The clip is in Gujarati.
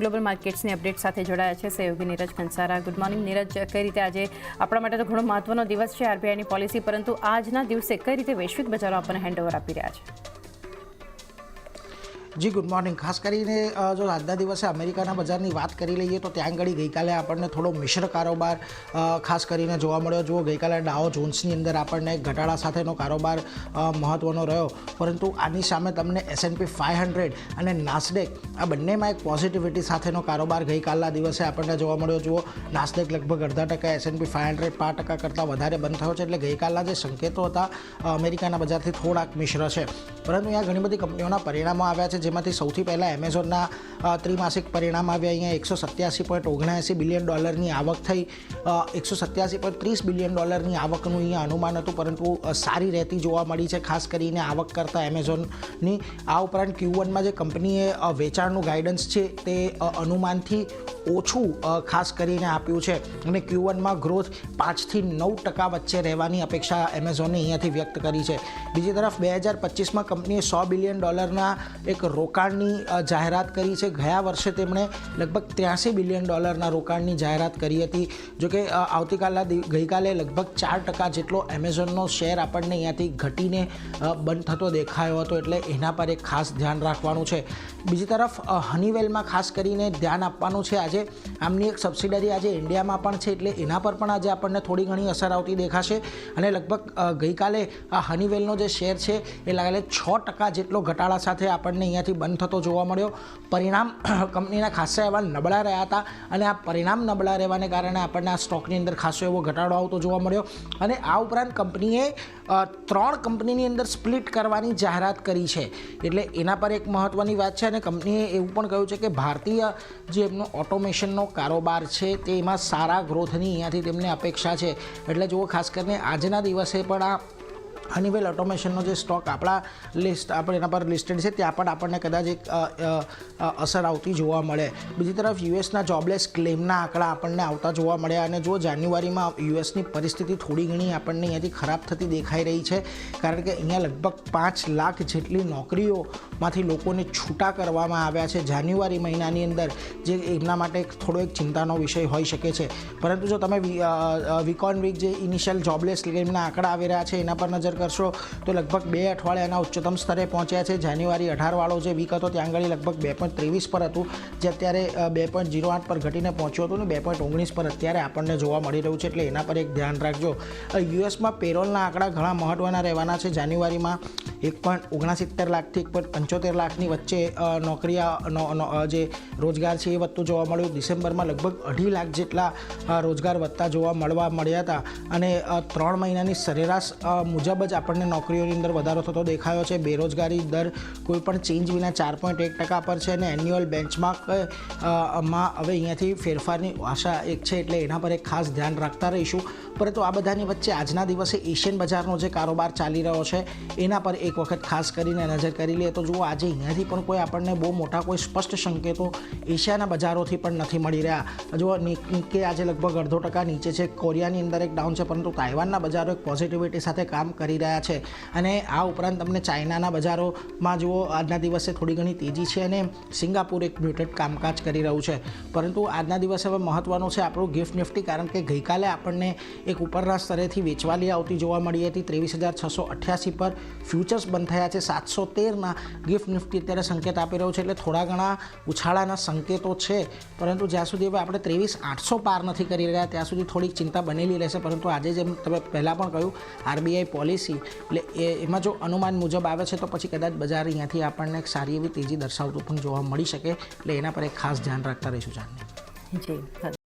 ગ્લોબલ માર્કેટ્સની અપડેટ સાથે જોડાયા છે સહયોગી નીરજ કંસારા. Good morning Neeraj. કઈ રીતે આજે આપણા માટે તો ઘણો મહત્વનો દિવસ છે આરબીઆઈની પોલિસી, પરંતુ આજના દિવસે કઈ રીતે વૈશ્વિક બજારો આપણને હેન્ડઓવર આપી રહ્યા છે? જી ગુડ મોર્નિંગ. ખાસ કરીને જો આજના દિવસે અમેરિકાના બજારની વાત કરી લઈએ તો ત્યાં આગળ ગઈકાલે આપણને થોડો મિશ્ર કારોબાર ખાસ કરીને જોવા મળ્યો. જુઓ, ગઈકાલે ડાઉ જોન્સની અંદર આપણને ઘટાડા સાથેનો કારોબાર મહત્ત્વનો રહ્યો, પરંતુ આની સામે તમને S&P 500 અને નાસ્ડેક આ બંનેમાં એક પોઝિટિવિટી સાથેનો કારોબાર ગઈકાલના દિવસે આપણને જોવા મળ્યો. જુઓ, નાસ્ડેક લગભગ 0.5%, S&P 500 5% કરતાં વધારે બંધ થયો છે. એટલે ગઈકાલના જે સંકેતો હતા અમેરિકાના બજારથી થોડાક મિશ્ર છે, પરંતુ અહીંયા ઘણી બધી કંપનીઓના પરિણામો આવ્યા છે, જેમાંથી સૌથી પહેલાં એમેઝોનના ત્રિમાસિક પરિણામ આવ્યા. અહીંયા $187.79 બિલિયન આવક થઈ. $187.30 બિલિયન આવકનું અહીંયા અનુમાન હતું, પરંતુ સારી રહેતી જોવા મળી છે, ખાસ કરીને આવક કરતાં એમેઝોનની. આ ઉપરાંત Q1માં જે કંપનીએ વેચાણનું ગાઈડન્સ છે તે અનુમાનથી ઓછું ખાસ કરીને આપ્યું છે, અને Q1માં ગ્રોથ 5 થી 9% વચ્ચે રહેવાની અપેક્ષા એમેઝોને અહીંયાથી વ્યક્ત કરી છે. બીજી તરફ 2025માં કંપનીએ $100 બિલિયન એક રોકાણની જાહેરાત કરી છે. ગયા વર્ષે તેમણે લગભગ $83 બિલિયન રોકાણની જાહેરાત કરી હતી. જોકે ગઈકાલે લગભગ 4% જેટલો એમેઝોનનો શેર આપણને અહીંયાથી ઘટીને બંધ થતો દેખાયો હતો, એટલે એના પર એક ખાસ ધ્યાન રાખવાનું છે. બીજી તરફ હનીવેલમાં ખાસ કરીને ધ્યાન આપવાનું છે. આજે આમની એક સબસિડરી આજે ઇન્ડિયામાં પણ છે, એટલે એના પર પણ આજે આપણને થોડી ઘણી અસર આવતી દેખાશે. અને લગભગ ગઈકાલે આ હનીવેલનો જે શેર છે એ લાગે 6% જેટલો ઘટાડા સાથે આપણને અહીંયાથી બંધ થતો જોવા મળ્યો. પરિણામ કંપનીના ખાસા એવા નબળા રહ્યા હતા, અને આ પરિણામ નબળા રહેવાને કારણે આપણને આ સ્ટોકની અંદર ખાસો એવો ઘટાડો આવતો જોવા મળ્યો. અને આ ઉપરાંત કંપનીએ 3 કંપનીની અંદર સ્પ્લિટ કરવાની જાહેરાત કરી છે, એટલે એના પર એક મહત્ત્વની વાત છે. અને કંપનીએ એવું પણ કહ્યું છે કે ભારતીય જે એમનો ઓટોમેશનનો કારોબાર છે તેમાં સારા ગ્રોથની અહીંયાથી તેમને અપેક્ષા છે. એટલે જુઓ, ખાસ કરીને આજના દિવસે પણ આ હનીવેલ ઓટોમેશનનો જે સ્ટોક આપણે એના પર લિસ્ટેડ છે ત્યાં પણ આપણને કદાચ એક અસર આવતી જોવા મળે. બીજી તરફ યુએસના જોબલેસ ક્લેમના આંકડા આપણને આવતા જોવા મળ્યા, અને જો જાન્યુઆરીમાં યુએસની પરિસ્થિતિ થોડી ઘણી આપણને અહીંયાથી ખરાબ થતી દેખાઈ રહી છે, કારણ કે અહીંયા લગભગ 5 લાખ જેટલી નોકરીઓમાંથી લોકોને છૂટા કરવામાં આવ્યા છે જાન્યુઆરી મહિનાની અંદર, જે એમના માટે થોડો એક ચિંતાનો વિષય હોઈ શકે છે. પરંતુ જો તમે વીક ઓન વીક જે ઇનિશિયલ જોબલેસ ક્લેમના આંકડા આવી રહ્યા છે એના પર નજર કરશો તો લગભગ 2 અઠવાડિયાના ઉચ્ચતમ સ્તરે પહોંચ્યા છે. જાન્યુઆરી 18 વાળો જે વીક હતો ત્યાં આગળ લગભગ 2.23 પર હતું, જે અત્યારે 2.08 પર ઘટીને પહોંચ્યું હતું, ને 2.19 પર અત્યારે આપણને જોવા મળી રહ્યું છે. એટલે એના પર એક ધ્યાન રાખજો. યુએસમાં પેરોલના આંકડા ઘણા મહત્ત્વના રહેવાના છે. જાન્યુઆરીમાં 1.69 લાખથી 1.75 લાખની વચ્ચે જે રોજગાર છે એ વધતું જોવા મળ્યું. ડિસેમ્બરમાં લગભગ 2.5 લાખ જેટલા રોજગાર વધતા જોવા મળ્યા હતા, અને 3 મહિનાની સરેરાશ મુજબ જ આપણને નોકરીઓની અંદર વધારો થતો દેખાયો છે. બેરોજગારી દર કોઈપણ ચેન્જ વિના 4.1% પર છે, અને એન્યુઅલ બેન્ચમાર્કમાં હવે અહીંયાથી ફેરફારની આશા એક છે, એટલે એના પર એક ખાસ ધ્યાન રાખતા રહીશું. પરંતુ આ બધાની વચ્ચે આજના દિવસે એશિયન બજારનો જે કારોબાર ચાલી રહ્યો છે એના પર એક વખત ખાસ કરીને નજર કરી લઈએ તો જુઓ, આજે અહીંયાથી પણ કોઈ આપણને બહુ મોટા કોઈ સ્પષ્ટ સંકેતો એશિયાના બજારોથી પણ નથી મળી રહ્યા. જુઓ, નિક્કે આજે લગભગ 0.5% નીચે છે. કોરિયાની અંદર એક ડાઉન છે, પરંતુ તાઇવાનના બજારો એક પોઝિટિવિટી સાથે કામ કરી રહ્યા છે. અને આ ઉપરાંત તમને ચાઇનાના બજારોમાં જુઓ, આજના દિવસે થોડી ઘણી તેજી છે, અને સિંગાપુર એક મ્યુટેડ કામકાજ કરી રહ્યું છે. પરંતુ આજના દિવસે હવે મહત્ત્વનું છે આપણું ગિફ્ટ નિફ્ટી, કારણ કે ગઈકાલે આપણને એક ઉપરના સ્તરેથી વેચવાલી આવતી જોવા મળી હતી. 23,688 પર ફ્યુચર્સ બંધ થયા છે. 713ના ગિફ્ટ નિફ્ટી અત્યારે સંકેત આપી રહ્યું છે, એટલે થોડા ઘણા ઉછાળાના સંકેતો છે, પરંતુ જ્યાં સુધી હવે આપણે 23,800 પાર નથી કરી રહ્યા ત્યાં સુધી થોડીક ચિંતા બનેલી રહેશે. પરંતુ આજે જેમ તમે પહેલાં પણ કહ્યું, આરબીઆઈ પોલિસી એટલે એમાં જો અનુમાન મુજબ આવે છે તો પછી કદાચ બજાર અહીંયાથી આપણને એક સારી એવી તેજી દર્શાવતું પણ જોવા મળી શકે, એટલે એના પર એક ખાસ ધ્યાન રાખતા રહીશું. જાણને જી.